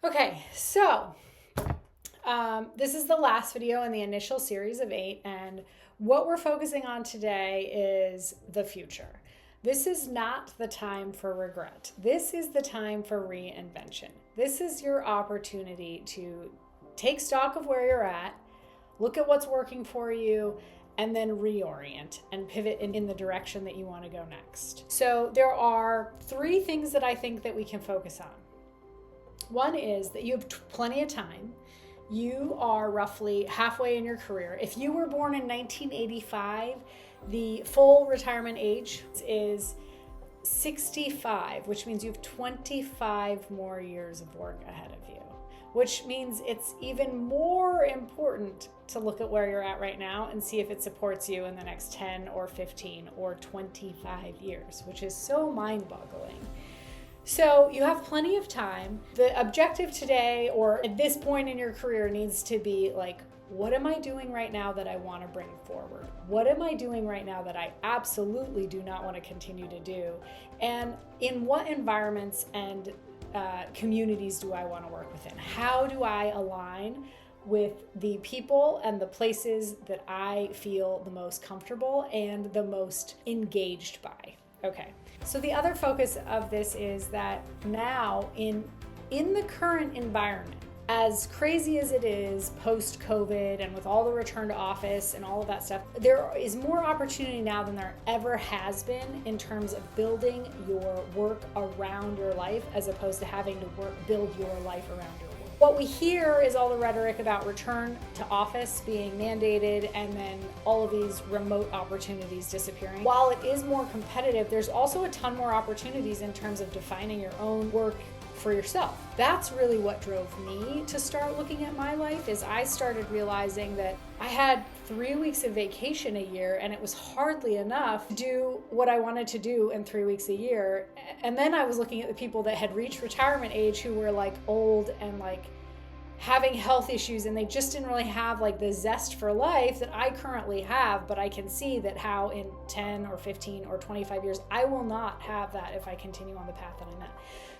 Okay, so this is the last video in the initial series of 8, and what we're focusing on today is the future. This is not the time for regret. This is the time for reinvention. This is your opportunity to take stock of where you're at, look at what's working for you, and then reorient and pivot in the direction that you want to go next. So there are 3 things that I think that we can focus on. One is that you have plenty of time. You are roughly halfway in your career. If you were born in 1985, the full retirement age is 65, which means you have 25 more years of work ahead of you, which means it's even more important to look at where you're at right now and see if it supports you in the next 10 or 15 or 25 years, which is so mind-boggling. So you have plenty of time. The objective today, or at this point in your career, needs to be like, what am I doing right now that I want to bring forward? What am I doing right now that I absolutely do not want to continue to do? And in what environments and communities do I want to work within? How do I align with the people and the places that I feel the most comfortable and the most engaged by? Okay. So the other focus of this is that now in the current environment, as crazy as it is post-COVID and with all the return to office and all of that stuff, there is more opportunity now than there ever has been in terms of building your work around your life as opposed to having to build your life around your work. What we hear is all the rhetoric about return to office being mandated and then all of these remote opportunities disappearing. While it is more competitive, there's also a ton more opportunities in terms of defining your own work for yourself. That's really what drove me to start looking at my life. Is I started realizing that I had 3 weeks of vacation a year and it was hardly enough to do what I wanted to do in 3 weeks a year. And then I was looking at the people that had reached retirement age who were like old and like having health issues, and they just didn't really have like the zest for life that I currently have. But I can see that how in 10 or 15 or 25 years I will not have that if I continue on the path that I'm at.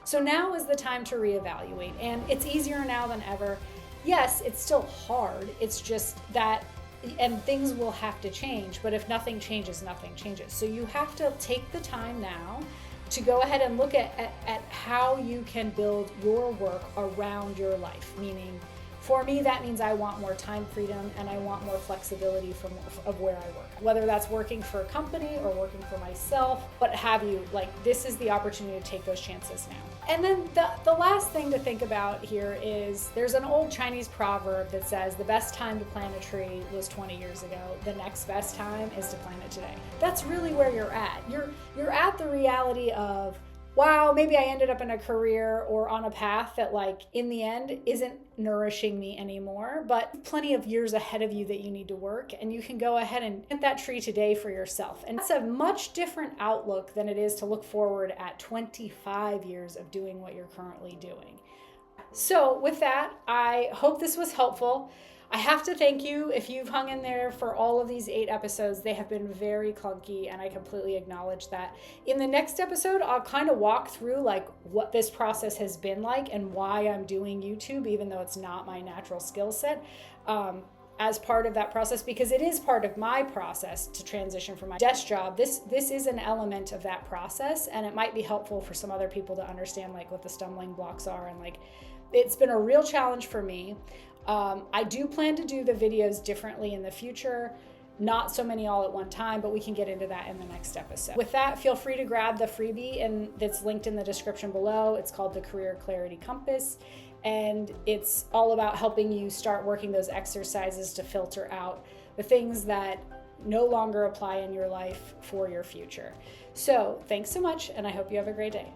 So now is the time to reevaluate, and it's easier now than ever. Yes, it's still hard. It's just that, and things will have to change, but if nothing changes, nothing changes. So you have to take the time now to go ahead and look at how you can build your work around your life. Meaning, for me, that means I want more time freedom and I want more flexibility of where I work. Whether that's working for a company or working for myself, what have you, like this is the opportunity to take those chances now. And then the last thing to think about here is there's an old Chinese proverb that says the best time to plant a tree was 20 years ago. The next best time is to plant it today. That's really where you're at. You're at the reality of, wow, maybe I ended up in a career or on a path that like in the end isn't nourishing me anymore, but plenty of years ahead of you that you need to work, and you can go ahead and plant that tree today for yourself. And it's a much different outlook than it is to look forward at 25 years of doing what you're currently doing. So with that, I hope this was helpful. I have to thank you if you've hung in there for all of these 8 episodes. They have been very clunky, and I completely acknowledge that. In the next episode, I'll kind of walk through like what this process has been like and why I'm doing YouTube, even though it's not my natural skill set, as part of that process, because it is part of my process to transition from my desk job. This is an element of that process, and it might be helpful for some other people to understand like what the stumbling blocks are, and like it's been a real challenge for me. I do plan to do the videos differently in the future, not so many all at one time, but we can get into that in the next episode. With that, feel free to grab the freebie that's linked in the description below. It's called the Career Clarity Compass, and it's all about helping you start working those exercises to filter out the things that no longer apply in your life for your future. So thanks so much, and I hope you have a great day.